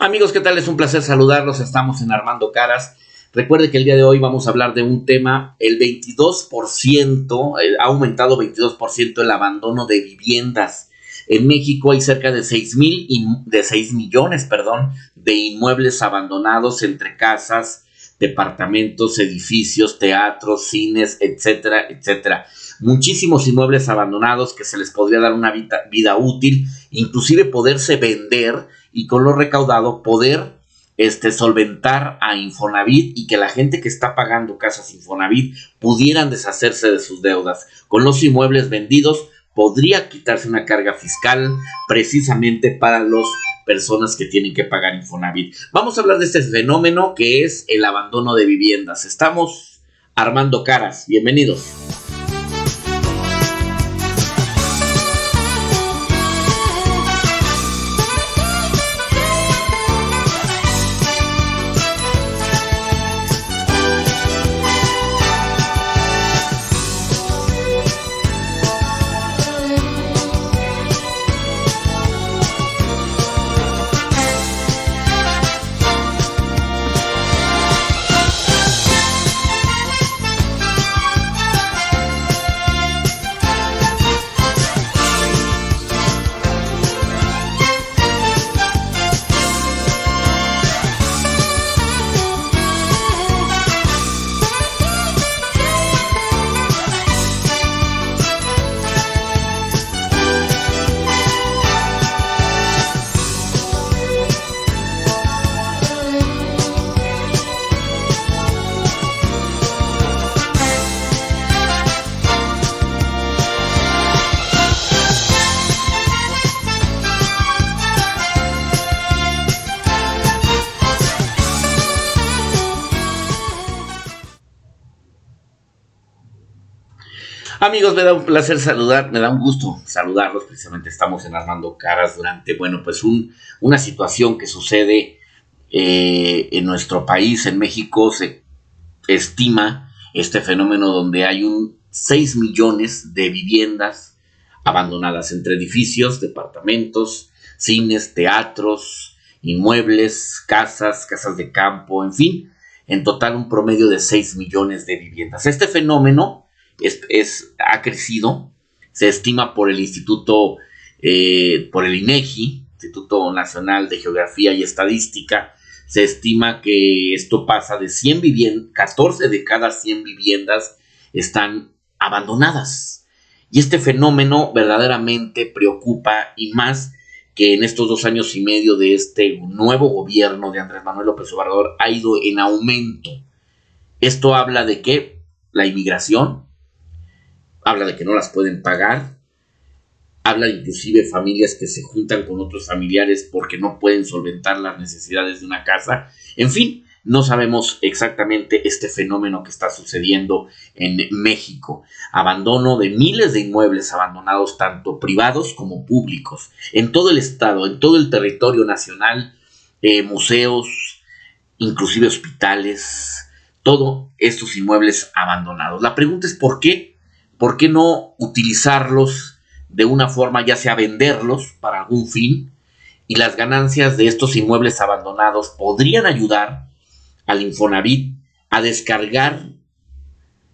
Amigos, ¿qué tal? Es un placer saludarlos. Estamos en Armando Caras. Recuerde que el día de hoy vamos a hablar de un tema, el 22%, ha aumentado 22% el abandono de viviendas. En México hay cerca de 6 millones, de inmuebles abandonados entre casas, departamentos, edificios, teatros, cines, etcétera, etcétera. Muchísimos inmuebles abandonados que se les podría dar una vida útil, inclusive poderse vender y con lo recaudado poder solventar a Infonavit y que la gente que está pagando casas Infonavit pudieran deshacerse de sus deudas. Con los inmuebles vendidos podría quitarse una carga fiscal precisamente para las personas que tienen que pagar Infonavit. Vamos a hablar de este fenómeno que es el abandono de viviendas. Estamos Armando Caras. Bienvenidos. Amigos, me da un placer me da un gusto saludarlos. Precisamente estamos en Armando Caras durante, una situación que sucede en nuestro país, en México. Se estima este fenómeno donde hay 6 millones de viviendas abandonadas entre edificios, departamentos, cines, teatros, inmuebles, casas de campo, en fin, en total un promedio de 6 millones de viviendas. Este fenómeno ha crecido. Se estima por el por el INEGI, Instituto Nacional de Geografía y Estadística, se estima que esto pasa de 100 viviendas, 14 de cada 100 viviendas están abandonadas. Y este fenómeno verdaderamente preocupa, y más que en estos 2 años y medio de este nuevo gobierno de Andrés Manuel López Obrador ha ido en aumento. Esto habla de que la inmigración, habla de que no las pueden pagar, habla inclusive de familias que se juntan con otros familiares porque no pueden solventar las necesidades de una casa. En fin, no sabemos exactamente este fenómeno que está sucediendo en México. Abandono de miles de inmuebles abandonados, tanto privados como públicos, en todo el estado, en todo el territorio nacional, museos, inclusive hospitales, todos estos inmuebles abandonados. La pregunta es ¿por qué? ¿Por qué no utilizarlos de una forma, ya sea venderlos para algún fin, y las ganancias de estos inmuebles abandonados podrían ayudar al Infonavit a descargar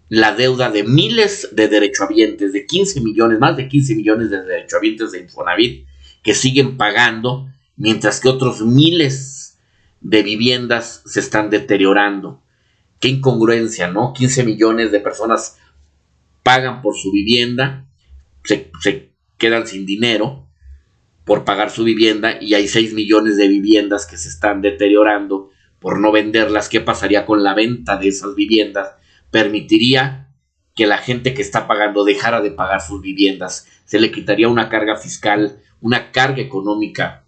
la deuda de miles de derechohabientes, de 15 millones, más de 15 millones de derechohabientes de Infonavit que siguen pagando, mientras que otros miles de viviendas se están deteriorando? Qué incongruencia, ¿no? 15 millones de personas pagan por su vivienda, se quedan sin dinero por pagar su vivienda, y hay 6 millones de viviendas que se están deteriorando por no venderlas. ¿Qué pasaría con la venta de esas viviendas? Permitiría que la gente que está pagando dejara de pagar sus viviendas. Se le quitaría una carga fiscal, una carga económica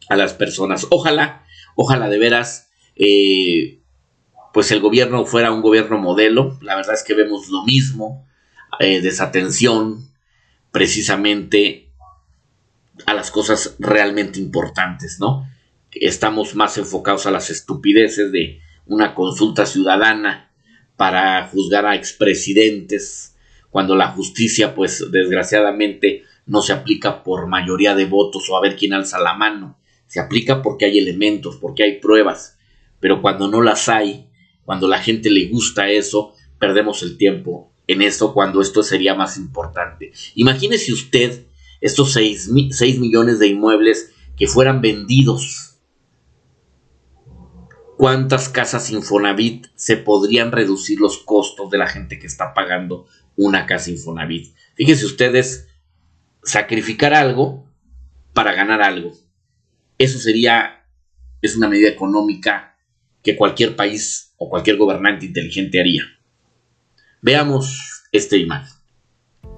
a las personas. Ojalá de veras, pues el gobierno fuera un gobierno modelo. La verdad es que vemos lo mismo. Desatención precisamente a las cosas realmente importantes, ¿no? Estamos más enfocados a las estupideces de una consulta ciudadana para juzgar a expresidentes, cuando la justicia, pues desgraciadamente, no se aplica por mayoría de votos o a ver quién alza la mano, Se aplica porque hay elementos, porque hay pruebas, pero cuando no las hay, cuando la gente le gusta eso, perdemos el tiempo en eso cuando esto sería más importante. Imagínese usted estos 6 millones de inmuebles que fueran vendidos. ¿Cuántas casas Infonavit se podrían reducir los costos de la gente que está pagando una casa Infonavit? Fíjense ustedes, sacrificar algo para ganar algo. Eso es una medida económica que cualquier país o cualquier gobernante inteligente haría. Veamos esta imagen.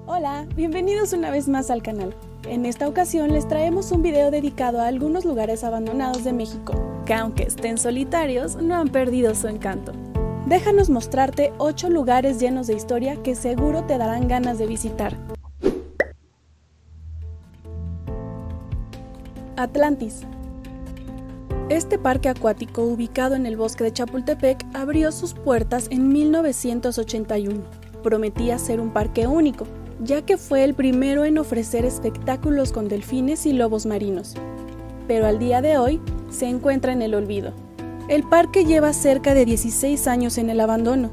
Hola, bienvenidos una vez más al canal. En esta ocasión les traemos un video dedicado a algunos lugares abandonados de México, que aunque estén solitarios, no han perdido su encanto. Déjanos mostrarte 8 lugares llenos de historia que seguro te darán ganas de visitar. Atlantis. Este parque acuático ubicado en el bosque de Chapultepec abrió sus puertas en 1981. Prometía ser un parque único, ya que fue el primero en ofrecer espectáculos con delfines y lobos marinos. Pero al día de hoy se encuentra en el olvido. El parque lleva cerca de 16 años en el abandono,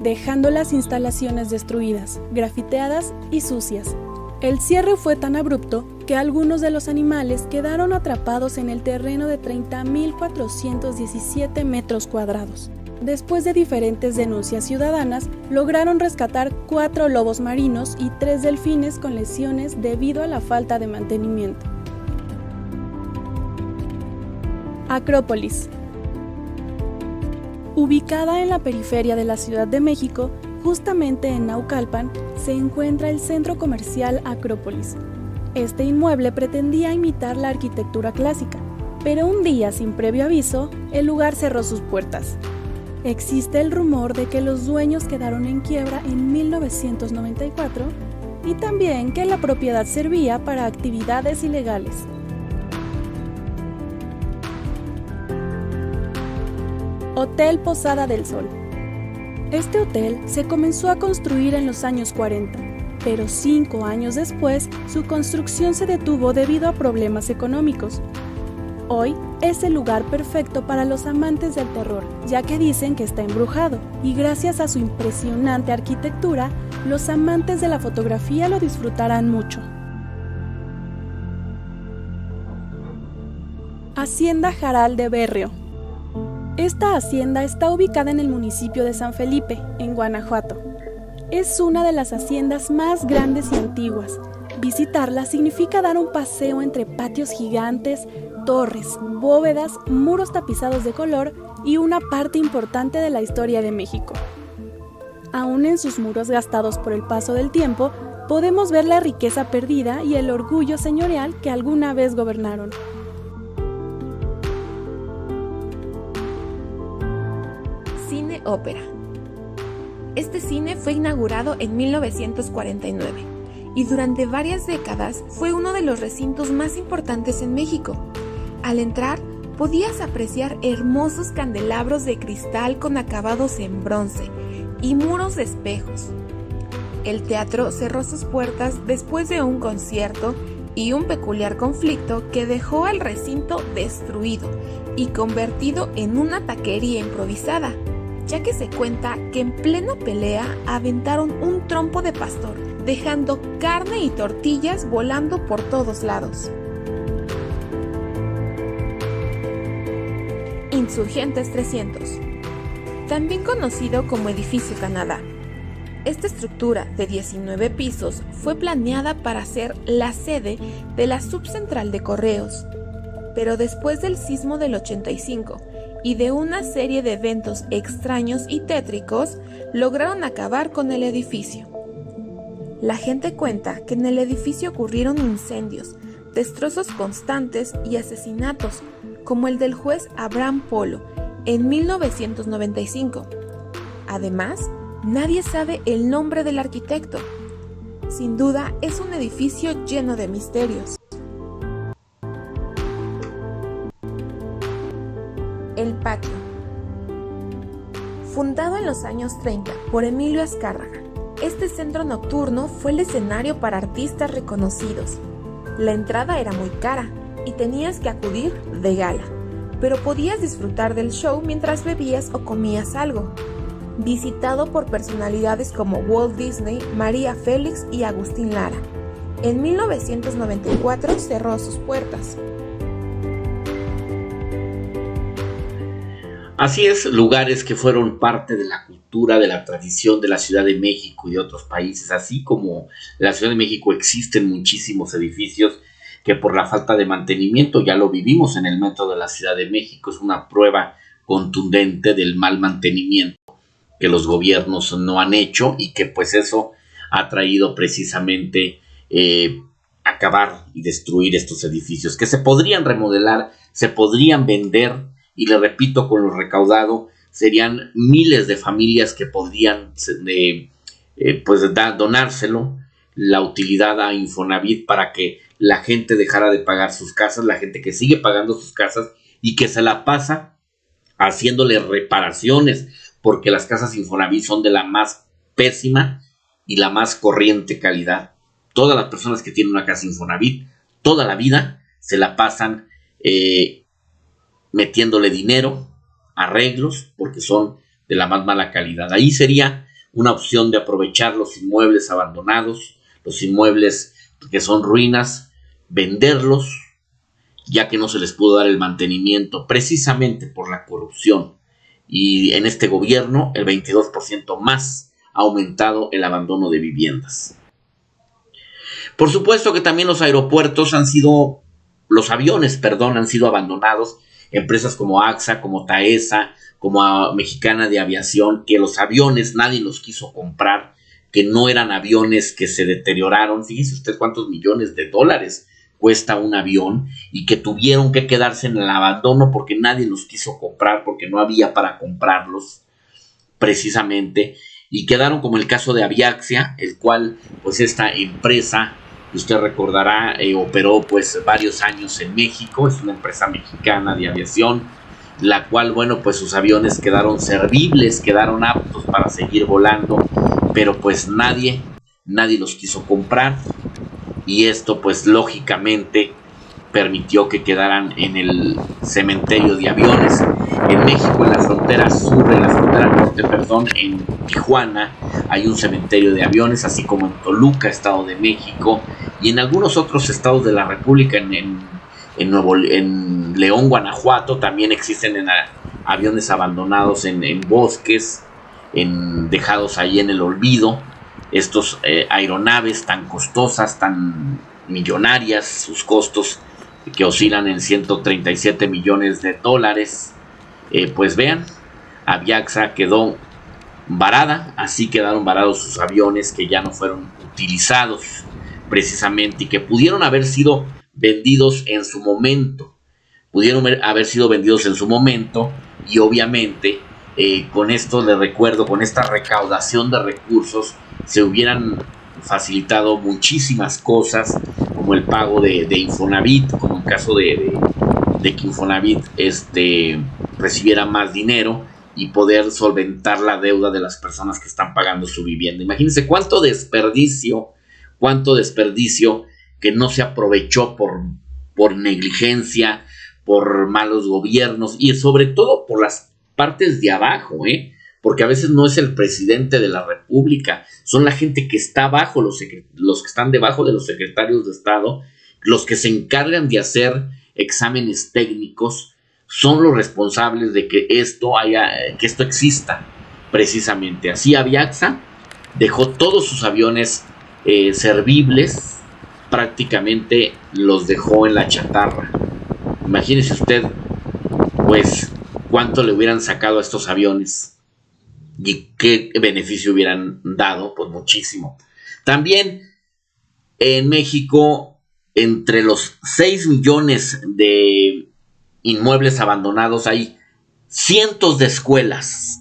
dejando las instalaciones destruidas, grafiteadas y sucias. El cierre fue tan abrupto que algunos de los animales quedaron atrapados en el terreno de 30.417 metros cuadrados. Después de diferentes denuncias ciudadanas, lograron rescatar 4 lobos marinos y 3 delfines con lesiones debido a la falta de mantenimiento. Acrópolis. Ubicada en la periferia de la Ciudad de México, justamente en Naucalpan, se encuentra el centro comercial Acrópolis. Este inmueble pretendía imitar la arquitectura clásica, pero un día sin previo aviso, el lugar cerró sus puertas. Existe el rumor de que los dueños quedaron en quiebra en 1994 y también que la propiedad servía para actividades ilegales. Hotel Posada del Sol. Este hotel se comenzó a construir en los años 40, pero 5 años después su construcción se detuvo debido a problemas económicos. Hoy es el lugar perfecto para los amantes del terror, ya que dicen que está embrujado, y gracias a su impresionante arquitectura, los amantes de la fotografía lo disfrutarán mucho. Hacienda Jaral de Berrio. Esta hacienda está ubicada en el municipio de San Felipe, en Guanajuato. Es una de las haciendas más grandes y antiguas. Visitarla significa dar un paseo entre patios gigantes, torres, bóvedas, muros tapizados de color y una parte importante de la historia de México. Aún en sus muros gastados por el paso del tiempo, podemos ver la riqueza perdida y el orgullo señorial que alguna vez gobernaron. Cine Ópera. Este cine fue inaugurado en 1949 y durante varias décadas fue uno de los recintos más importantes en México. Al entrar, podías apreciar hermosos candelabros de cristal con acabados en bronce y muros de espejos. El teatro cerró sus puertas después de un concierto y un peculiar conflicto que dejó al recinto destruido y convertido en una taquería improvisada, ya que se cuenta que en plena pelea aventaron un trompo de pastor, dejando carne y tortillas volando por todos lados. Insurgentes 300, también conocido como Edificio Canadá. Esta estructura de 19 pisos fue planeada para ser la sede de la subcentral de correos, pero después del sismo del 85 y de una serie de eventos extraños y tétricos, lograron acabar con el edificio. La gente cuenta que en el edificio ocurrieron incendios, destrozos constantes y asesinatos, como el del juez Abraham Polo en 1995. Además, nadie sabe el nombre del arquitecto. Sin duda, es un edificio lleno de misterios. El Patio. Fundado en los años 30 por Emilio Azcárraga, este centro nocturno fue el escenario para artistas reconocidos. La entrada era muy cara, y tenías que acudir de gala, pero podías disfrutar del show mientras bebías o comías algo. Visitado por personalidades como Walt Disney, María Félix y Agustín Lara. En 1994 cerró sus puertas. Así es, lugares que fueron parte de la cultura, de la tradición de la Ciudad de México y de otros países. Así como en la Ciudad de México existen muchísimos edificios que por la falta de mantenimiento, ya lo vivimos en el metro de la Ciudad de México, es una prueba contundente del mal mantenimiento que los gobiernos no han hecho y que pues eso ha traído precisamente acabar y destruir estos edificios que se podrían remodelar, se podrían vender y le repito, con lo recaudado serían miles de familias que podrían donárselo la utilidad a Infonavit para que la gente dejara de pagar sus casas, la gente que sigue pagando sus casas y que se la pasa haciéndole reparaciones, porque las casas Infonavit son de la más pésima y la más corriente calidad. Todas las personas que tienen una casa Infonavit, toda la vida se la pasan metiéndole dinero, arreglos, porque son de la más mala calidad. Ahí sería una opción de aprovechar los inmuebles abandonados, los inmuebles que son ruinas, venderlos, ya que no se les pudo dar el mantenimiento precisamente por la corrupción. Y en este gobierno el 22% más ha aumentado el abandono de viviendas. Por supuesto que también los aviones han sido abandonados. Empresas como AXA, como Taesa, como Mexicana de Aviación, que los aviones nadie los quiso comprar, que no eran aviones que se deterioraron. Fíjese usted cuántos millones de dólares cuesta un avión y que tuvieron que quedarse en el abandono porque nadie los quiso comprar, porque no había para comprarlos precisamente, y quedaron como el caso de Aviaxia, el cual pues esta empresa, usted recordará, operó pues varios años en México, es una empresa mexicana de aviación, la cual pues sus aviones quedaron servibles, quedaron aptos para seguir volando, pero pues nadie los quiso comprar. Y esto pues lógicamente permitió que quedaran en el cementerio de aviones. En México, en la frontera norte, en Tijuana, hay un cementerio de aviones, así como en Toluca, Estado de México, y en algunos otros estados de la República, en León, Guanajuato, también existen aviones abandonados en bosques, dejados ahí en el olvido. Estos aeronaves tan costosas, tan millonarias, sus costos que oscilan en 137 millones de dólares, pues vean, Aviaxa quedó varada, así quedaron varados sus aviones que ya no fueron utilizados precisamente y que pudieron haber sido vendidos en su momento, y obviamente con esto le recuerdo, con esta recaudación de recursos se hubieran facilitado muchísimas cosas, como el pago de Infonavit, como en caso de que Infonavit recibiera más dinero y poder solventar la deuda de las personas que están pagando su vivienda. Imagínense cuánto desperdicio que no se aprovechó por negligencia, por malos gobiernos y sobre todo por las partes de abajo, porque a veces no es el presidente de la República, son la gente que está abajo, los que están debajo de los secretarios de Estado, los que se encargan de hacer exámenes técnicos, son los responsables de que esto exista precisamente. Así Aviaxa dejó todos sus aviones servibles, prácticamente los dejó en la chatarra. Imagínese usted, pues, cuánto le hubieran sacado a estos aviones y qué beneficio hubieran dado, pues muchísimo. También en México, entre los 6 millones de inmuebles abandonados, hay cientos de escuelas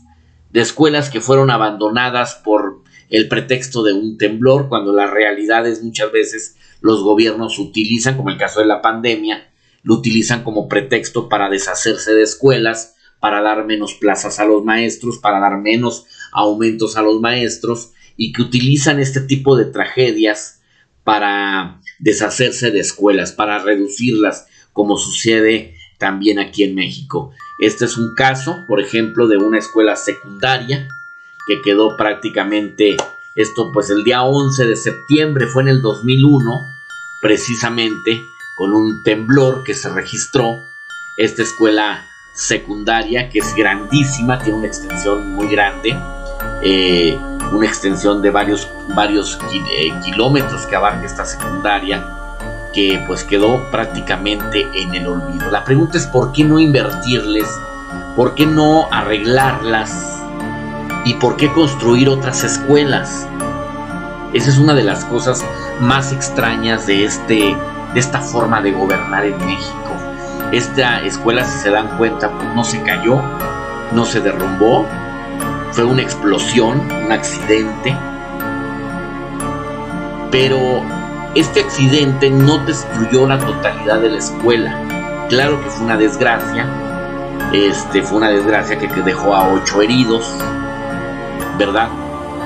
que fueron abandonadas por el pretexto de un temblor, cuando la realidad es muchas veces los gobiernos utilizan, como el caso de la pandemia, lo utilizan como pretexto para deshacerse de escuelas, para dar menos plazas a los maestros, para dar menos aumentos a los maestros, y que utilizan este tipo de tragedias para deshacerse de escuelas, para reducirlas, como sucede también aquí en México. Este es un caso, por ejemplo, de una escuela secundaria que quedó prácticamente, esto pues el día 11 de septiembre, fue en el 2001, precisamente con un temblor que se registró. Esta escuela secundaria, que es grandísima, tiene una extensión muy grande, una extensión de varios kilómetros que abarca esta secundaria, que pues quedó prácticamente en el olvido. La pregunta es ¿por qué no invertirles? ¿Por qué no arreglarlas? ¿Y por qué construir otras escuelas? Esa es una de las cosas más extrañas de esta forma de gobernar en México. Esta escuela, si se dan cuenta, pues no se cayó, no se derrumbó, fue una explosión, un accidente, pero este accidente no destruyó la totalidad de la escuela. Claro que fue una desgracia, que dejó a 8 heridos, ¿verdad?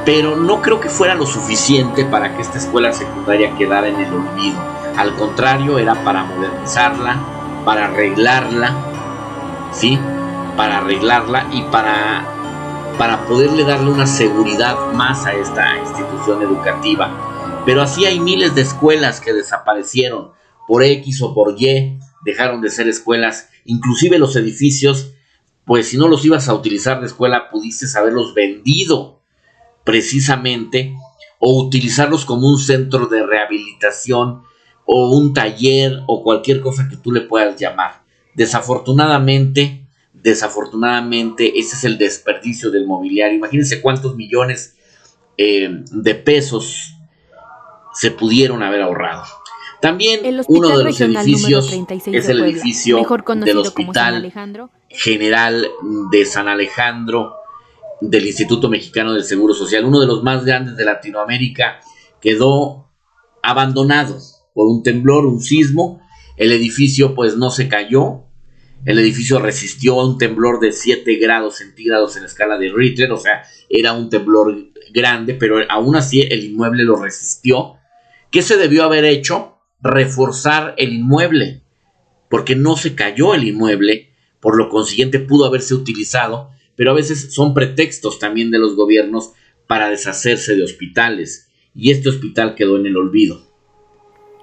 Pero no creo que fuera lo suficiente para que esta escuela secundaria quedara en el olvido. Al contrario, era para modernizarla, para arreglarla, ¿sí? Para arreglarla y para poderle darle una seguridad más a esta institución educativa. Pero así hay miles de escuelas que desaparecieron por X o por Y, dejaron de ser escuelas. Inclusive los edificios, pues si no los ibas a utilizar de escuela, pudiste haberlos vendido precisamente, o utilizarlos como un centro de rehabilitación o un taller o cualquier cosa que tú le puedas llamar. Desafortunadamente, ese es el desperdicio del mobiliario. Imagínense cuántos millones de pesos se pudieron haber ahorrado. También uno de los edificios es el edificio del Hospital General de San Alejandro del Instituto Mexicano del Seguro Social, uno de los más grandes de Latinoamérica. Quedó abandonado por un temblor, un sismo. El edificio pues no se cayó, el edificio resistió a un temblor de 7 grados centígrados en la escala de Richter, o sea, era un temblor grande, pero aún así el inmueble lo resistió. ¿Qué se debió haber hecho? Reforzar el inmueble, porque no se cayó el inmueble, por lo consiguiente pudo haberse utilizado, pero a veces son pretextos también de los gobiernos para deshacerse de hospitales, y este hospital quedó en el olvido.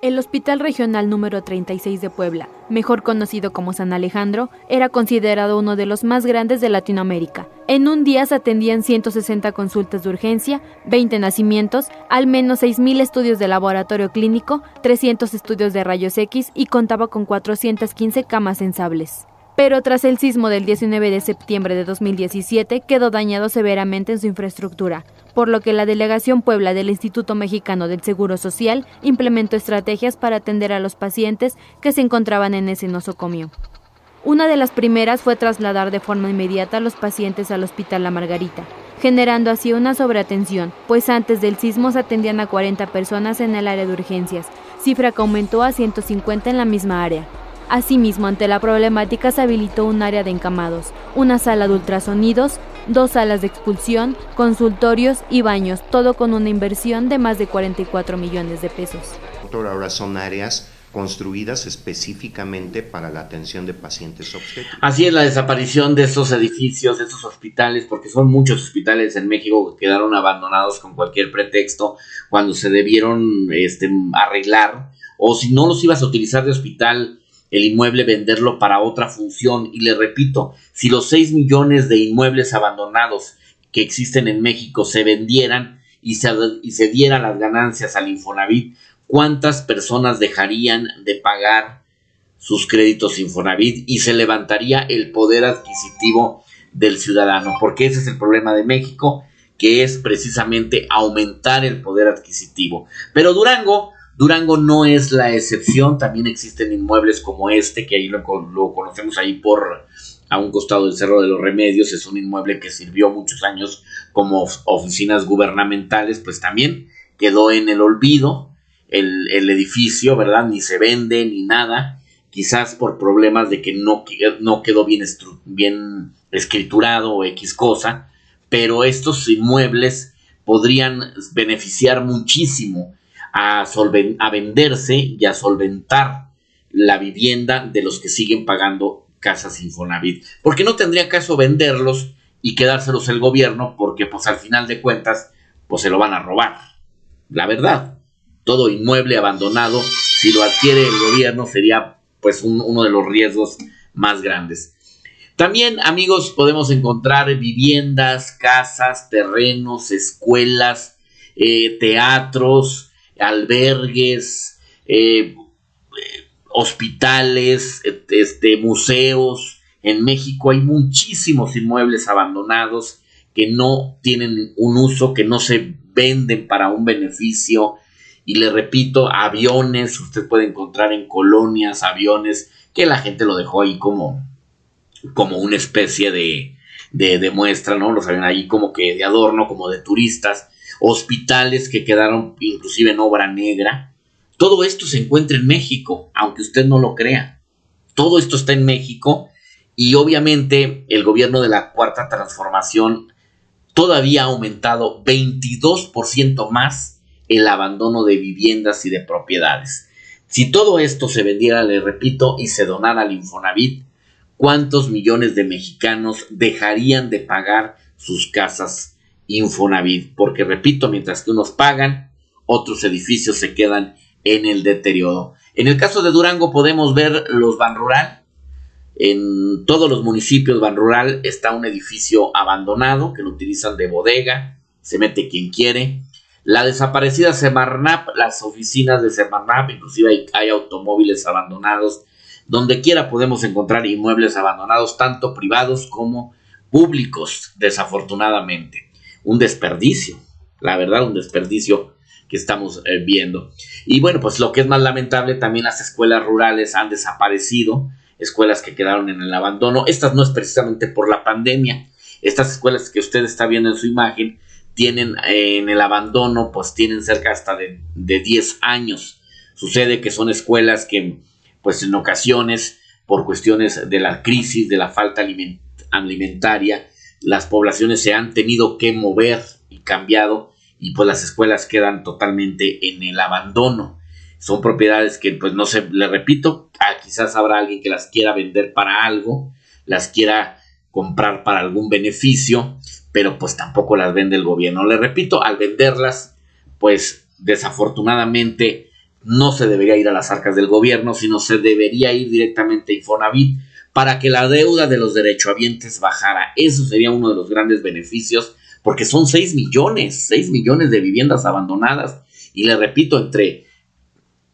El Hospital Regional número 36 de Puebla, mejor conocido como San Alejandro, era considerado uno de los más grandes de Latinoamérica. En un día se atendían 160 consultas de urgencia, 20 nacimientos, al menos 6,000 estudios de laboratorio clínico, 300 estudios de rayos X y contaba con 415 camas sensibles. Pero tras el sismo del 19 de septiembre de 2017 quedó dañado severamente en su infraestructura, por lo que la Delegación Puebla del Instituto Mexicano del Seguro Social implementó estrategias para atender a los pacientes que se encontraban en ese nosocomio. Una de las primeras fue trasladar de forma inmediata a los pacientes al Hospital La Margarita, generando así una sobreatención, pues antes del sismo se atendían a 40 personas en el área de urgencias, cifra que aumentó a 150 en la misma área. Asimismo, ante la problemática se habilitó un área de encamados, una sala de ultrasonidos, 2 salas de expulsión, consultorios y baños, todo con una inversión de más de 44 millones de pesos. Ahora son áreas construidas específicamente para la atención de pacientes obstétricos. Así es la desaparición de estos edificios, de estos hospitales, porque son muchos hospitales en México que quedaron abandonados con cualquier pretexto cuando se debieron arreglar, o si no los ibas a utilizar de hospital, el inmueble venderlo para otra función. Y le repito, si los 6 millones de inmuebles abandonados que existen en México se vendieran y se dieran las ganancias al Infonavit, ¿cuántas personas dejarían de pagar sus créditos Infonavit y se levantaría el poder adquisitivo del ciudadano? Porque ese es el problema de México, que es precisamente aumentar el poder adquisitivo. Pero Durango no es la excepción. También existen inmuebles como este, que ahí lo conocemos ahí a un costado del Cerro de los Remedios. Es un inmueble que sirvió muchos años como oficinas gubernamentales, pues también quedó en el olvido el edificio, ¿verdad? Ni se vende ni nada, quizás por problemas de que no quedó bien escriturado o X cosa, pero estos inmuebles podrían beneficiar muchísimo a venderse y a solventar la vivienda de los que siguen pagando casas Infonavit, porque no tendría caso venderlos y quedárselos el gobierno, porque pues al final de cuentas pues se lo van a robar. La verdad, todo inmueble abandonado, si lo adquiere el gobierno, sería pues uno de los riesgos más grandes. También, amigos, podemos encontrar viviendas, casas, terrenos, escuelas, teatros, albergues, hospitales, museos. En México hay muchísimos inmuebles abandonados que no tienen un uso, que no se venden para un beneficio. Y le repito, aviones, usted puede encontrar en colonias aviones que la gente lo dejó ahí como una especie de muestra, ¿no? Los habían ahí como que de adorno, como de turistas. Hospitales que quedaron inclusive en obra negra. Todo esto se encuentra en México, aunque usted no lo crea. Todo esto está en México y obviamente el gobierno de la Cuarta Transformación todavía ha aumentado 22% más el abandono de viviendas y de propiedades. Si todo esto se vendiera, le repito, y se donara al Infonavit, ¿cuántos millones de mexicanos dejarían de pagar sus casas Infonavit? Porque repito, mientras que unos pagan, otros edificios se quedan en el deterioro. En el caso de Durango podemos ver los Banrural. En todos los municipios Banrural está un edificio abandonado que lo utilizan de bodega, se mete quien quiere. La desaparecida Semarnat, las oficinas de Semarnat, inclusive hay automóviles abandonados. Donde quiera podemos encontrar inmuebles abandonados, tanto privados como públicos, desafortunadamente. Un desperdicio, la verdad, un desperdicio que estamos viendo. Y bueno, pues lo que es más lamentable, también las escuelas rurales han desaparecido, escuelas que quedaron en el abandono. Estas no es precisamente por la pandemia. Estas escuelas que usted está viendo en su imagen tienen en el abandono, pues tienen cerca hasta de 10 años. Sucede que son escuelas que, pues en ocasiones, por cuestiones de la crisis, de la falta alimentaria, las poblaciones se han tenido que mover y cambiado, y pues las escuelas quedan totalmente en el abandono. Son propiedades que, pues no sé, le repito, quizás habrá alguien que las quiera vender para algo, las quiera comprar para algún beneficio, pero pues tampoco las vende el gobierno. Le repito, al venderlas, pues desafortunadamente no se debería ir a las arcas del gobierno, sino se debería ir directamente a Infonavit para que la deuda de los derechohabientes bajara. Eso sería uno de los grandes beneficios, porque son 6 millones de viviendas abandonadas. Y le repito,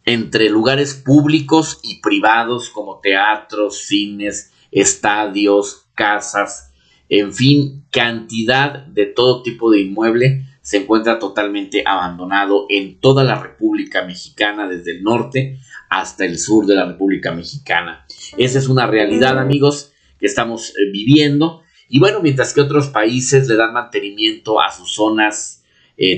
entre lugares públicos y privados como teatros, cines, estadios, casas, en fin, cantidad de todo tipo de inmueble se encuentra totalmente abandonado en toda la República Mexicana, desde el norte hasta el sur de la República Mexicana. Esa es una realidad, amigos, que estamos viviendo. Y bueno, mientras que otros países le dan mantenimiento a sus zonas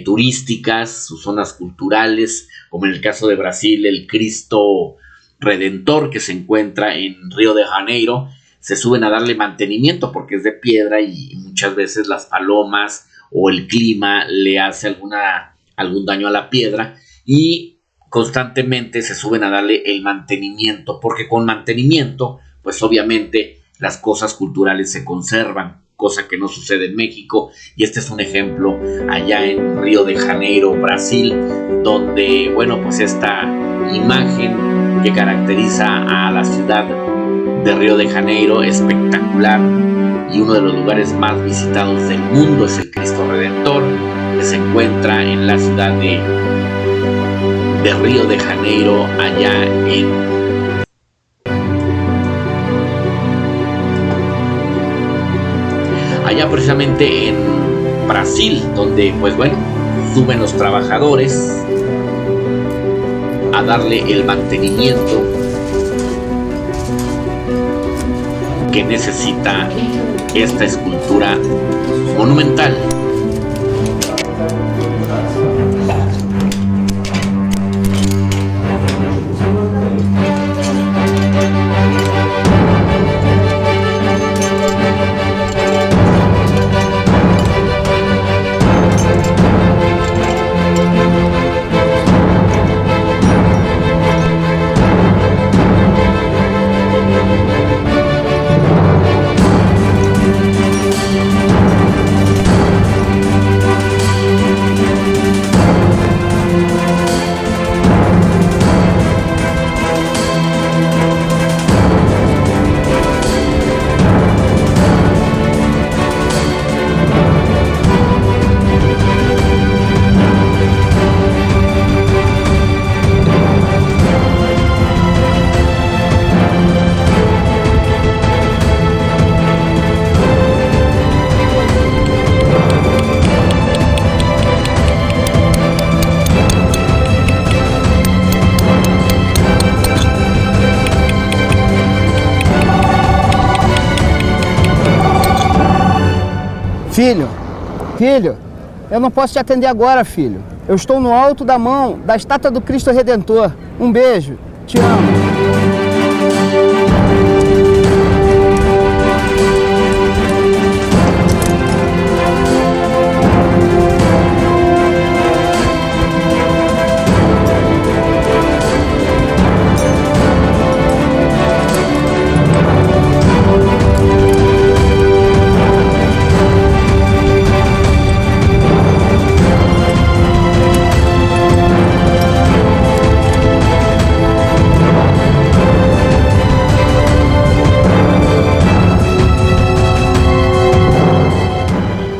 turísticas, sus zonas culturales, como en el caso de Brasil, el Cristo Redentor que se encuentra en Río de Janeiro, se suben a darle mantenimiento porque es de piedra y muchas veces las palomas o el clima le hace algún daño a la piedra, y constantemente se suben a darle el mantenimiento, porque con mantenimiento, pues obviamente las cosas culturales se conservan, cosa que no sucede en México. Y este es un ejemplo allá en Río de Janeiro, Brasil, donde, bueno, pues esta imagen que caracteriza a la ciudad de Río de Janeiro, espectacular, y uno de los lugares más visitados del mundo es el Cristo Redentor, que se encuentra en la ciudad de Río de Janeiro, allá precisamente en Brasil, donde pues bueno, suben los trabajadores a darle el mantenimiento que necesita esta escultura monumental. Filho, eu não posso te atender agora, filho. Eu estou no alto da mão da estátua do Cristo Redentor. Um beijo, te amo.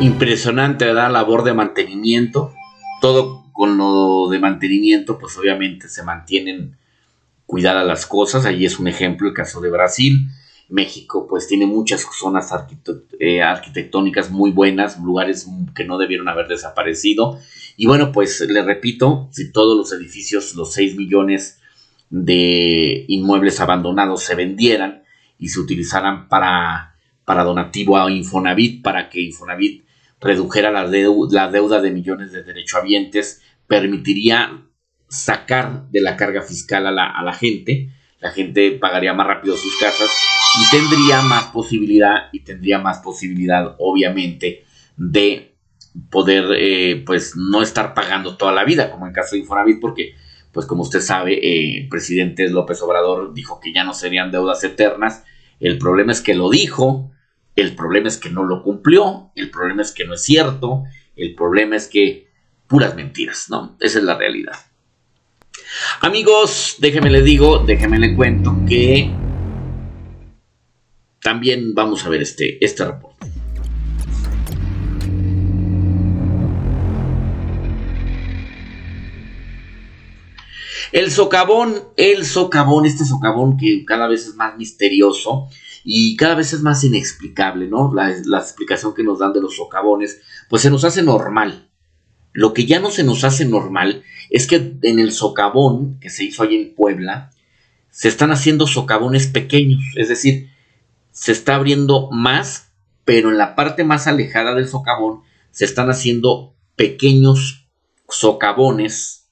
Impresionante, ¿verdad? Labor de mantenimiento. Todo con lo de mantenimiento, pues obviamente se mantienen cuidadas las cosas. Ahí es un ejemplo el caso de Brasil. México pues tiene muchas zonas arquitectónicas muy buenas, lugares que no debieron haber desaparecido. Y bueno, pues le repito, si todos los edificios, los 6 millones de inmuebles abandonados se vendieran y se utilizaran para donativo a Infonavit, para que Infonavit redujera la deuda de millones de derechohabientes, permitiría sacar de la carga fiscal a la gente pagaría más rápido sus casas y tendría más posibilidad obviamente de poder pues no estar pagando toda la vida, como en caso de Infonavit, porque pues como usted sabe, el presidente López Obrador dijo que ya no serían deudas eternas. El problema es que lo dijo, el problema es que no lo cumplió, el problema es que no es cierto, el problema es que puras mentiras, ¿no? Esa es la realidad. Amigos, déjenme le cuento que también vamos a ver este reporte. El socavón, este socavón que cada vez es más misterioso y cada vez es más inexplicable, ¿no? La explicación que nos dan de los socavones, pues se nos hace normal. Lo que ya no se nos hace normal es que en el socavón que se hizo ahí en Puebla, se están haciendo socavones pequeños, es decir, se está abriendo más, pero en la parte más alejada del socavón se están haciendo pequeños socavones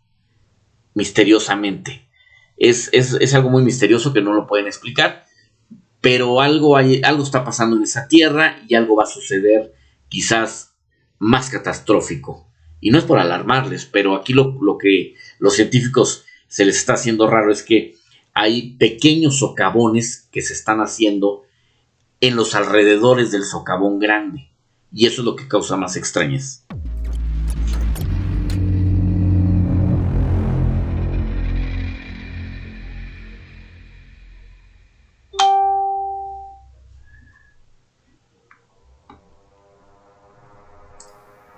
misteriosamente. Es algo muy misterioso que no lo pueden explicar, pero algo está pasando en esa tierra y algo va a suceder quizás más catastrófico. Y no es por alarmarles, pero aquí lo que los científicos se les está haciendo raro es que hay pequeños socavones que se están haciendo en los alrededores del socavón grande. Y eso es lo que causa más extrañez.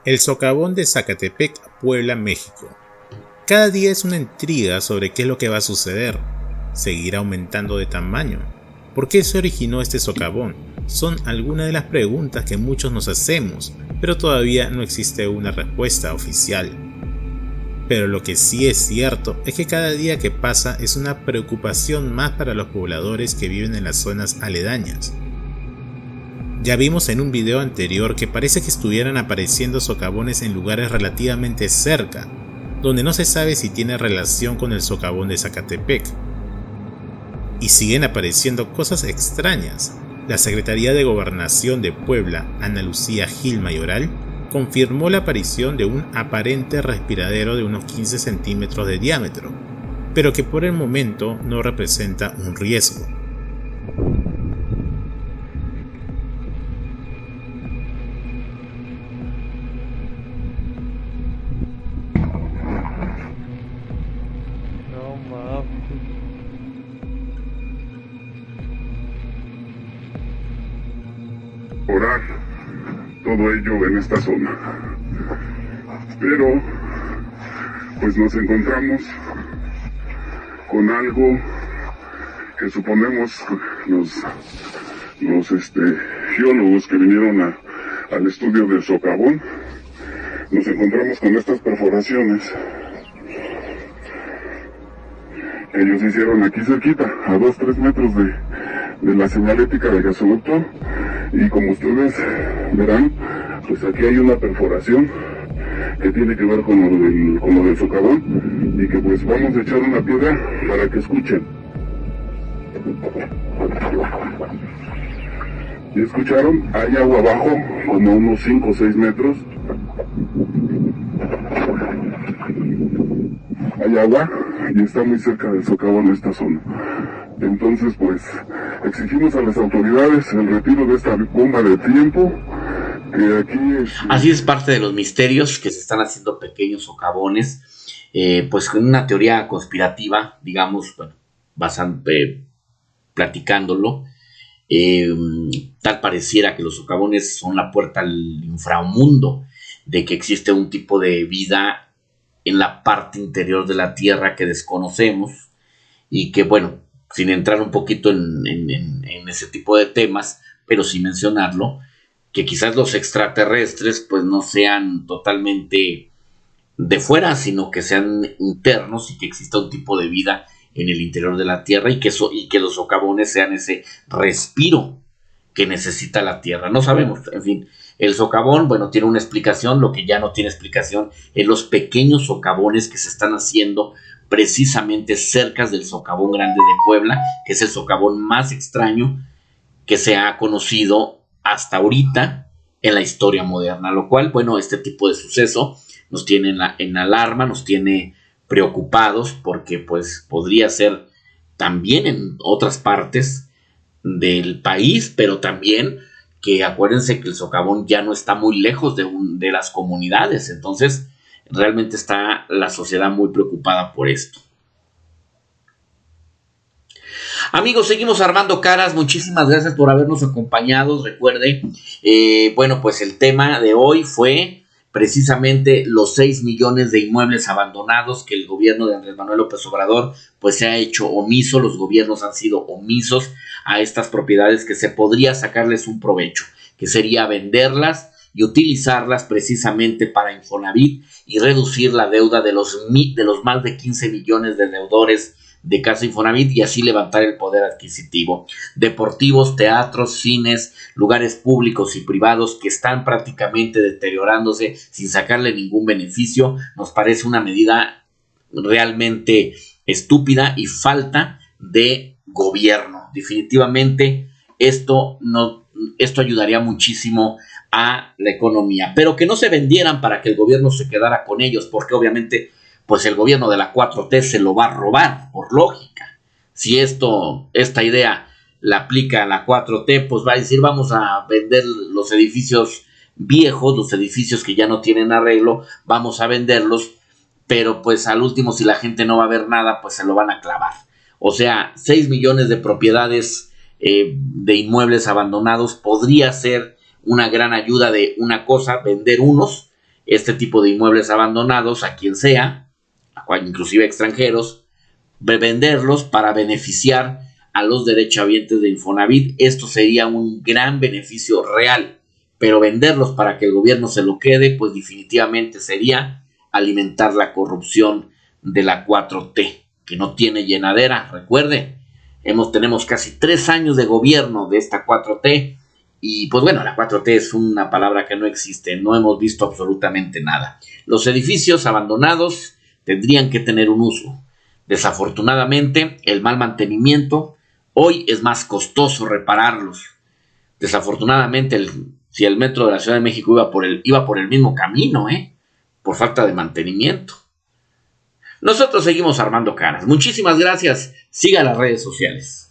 El socavón de Zacatepec, Puebla, México. Cada día es una intriga sobre qué es lo que va a suceder. ¿Seguirá aumentando de tamaño? ¿Por qué se originó este socavón? Son algunas de las preguntas que muchos nos hacemos, pero todavía no existe una respuesta oficial. Pero lo que sí es cierto es que cada día que pasa es una preocupación más para los pobladores que viven en las zonas aledañas. Ya vimos en un video anterior que parece que estuvieran apareciendo socavones en lugares relativamente cerca, donde no se sabe si tiene relación con el socavón de Zacatepec. Y siguen apareciendo cosas extrañas. La Secretaría de Gobernación de Puebla, Ana Lucía Gil Mayoral, confirmó la aparición de un aparente respiradero de unos 15 centímetros de diámetro, pero que por el momento no representa un riesgo. Orar, todo ello en esta zona. Pero pues nos encontramos con algo que suponemos los geólogos que vinieron al estudio del socavón, nos encontramos con estas perforaciones. Ellos hicieron aquí cerquita, a 2-3 metros de la señalética del gasoducto, y como ustedes verán, Pues aquí hay una perforación que tiene que ver con lo del socavón, y que pues vamos a echar una piedra para que escuchen. ¿Y escucharon? Hay agua abajo, como unos 5 o 6 metros. Hay agua y está muy cerca del socavón esta zona. Entonces, pues, exigimos a las autoridades el retiro de esta bomba de tiempo, que aquí Así es parte de los misterios que se están haciendo pequeños socavones, pues con una teoría conspirativa, digamos, bueno, bastante platicándolo, tal pareciera que los socavones son la puerta al inframundo, de que existe un tipo de vida en la parte interior de la Tierra que desconocemos, y que, bueno, sin entrar un poquito en ese tipo de temas, pero sin mencionarlo, que quizás los extraterrestres pues no sean totalmente de fuera, sino que sean internos, y que exista un tipo de vida en el interior de la Tierra, y que los socavones sean ese respiro que necesita la Tierra. No sabemos, en fin. El socavón, bueno, tiene una explicación. Lo que ya no tiene explicación es los pequeños socavones que se están haciendo precisamente cerca del socavón grande de Puebla, que es el socavón más extraño que se ha conocido hasta ahorita en la historia moderna, lo cual, bueno, este tipo de suceso nos tiene en alarma, nos tiene preocupados, porque pues podría ser también en otras partes del país, pero también que acuérdense que el socavón ya no está muy lejos de las comunidades. Entonces realmente está la sociedad muy preocupada por esto. Amigos, seguimos armando caras. Muchísimas gracias por habernos acompañado. Recuerde, bueno, pues el tema de hoy fue precisamente los 6 millones de inmuebles abandonados que el gobierno de Andrés Manuel López Obrador pues se ha hecho omiso. Los gobiernos han sido omisos a estas propiedades que se podría sacarles un provecho, que sería venderlas y utilizarlas precisamente para Infonavit y reducir la deuda de los más de 15 millones de deudores de Casa Infonavit, y así levantar el poder adquisitivo. Deportivos, teatros, cines, lugares públicos y privados que están prácticamente deteriorándose sin sacarle ningún beneficio, nos parece una medida realmente estúpida y falta de gobierno. Definitivamente esto ayudaría muchísimo a la economía, pero que no se vendieran para que el gobierno se quedara con ellos, porque obviamente pues el gobierno de la 4T se lo va a robar, por lógica. Si esta idea la aplica a la 4T, pues va a decir, vamos a vender los edificios viejos, los edificios que ya no tienen arreglo, vamos a venderlos, pero pues al último, si la gente no va a ver nada, pues se lo van a clavar. O sea, 6 millones de propiedades de inmuebles abandonados podría ser una gran ayuda de una cosa, vender este tipo de inmuebles abandonados a quien sea, inclusive extranjeros, venderlos para beneficiar a los derechohabientes de Infonavit. Esto sería un gran beneficio real, pero venderlos para que el gobierno se lo quede, pues definitivamente sería alimentar la corrupción de la 4T, que no tiene llenadera. Recuerde, tenemos casi 3 años de gobierno de esta 4T, y pues bueno, la 4T es una palabra que no existe, no hemos visto absolutamente nada. Los edificios abandonados tendrían que tener un uso. Desafortunadamente, el mal mantenimiento, hoy es más costoso repararlos. Desafortunadamente, si el metro de la Ciudad de México iba por el mismo camino, por falta de mantenimiento. Nosotros seguimos armando caras. Muchísimas gracias. Siga las redes sociales.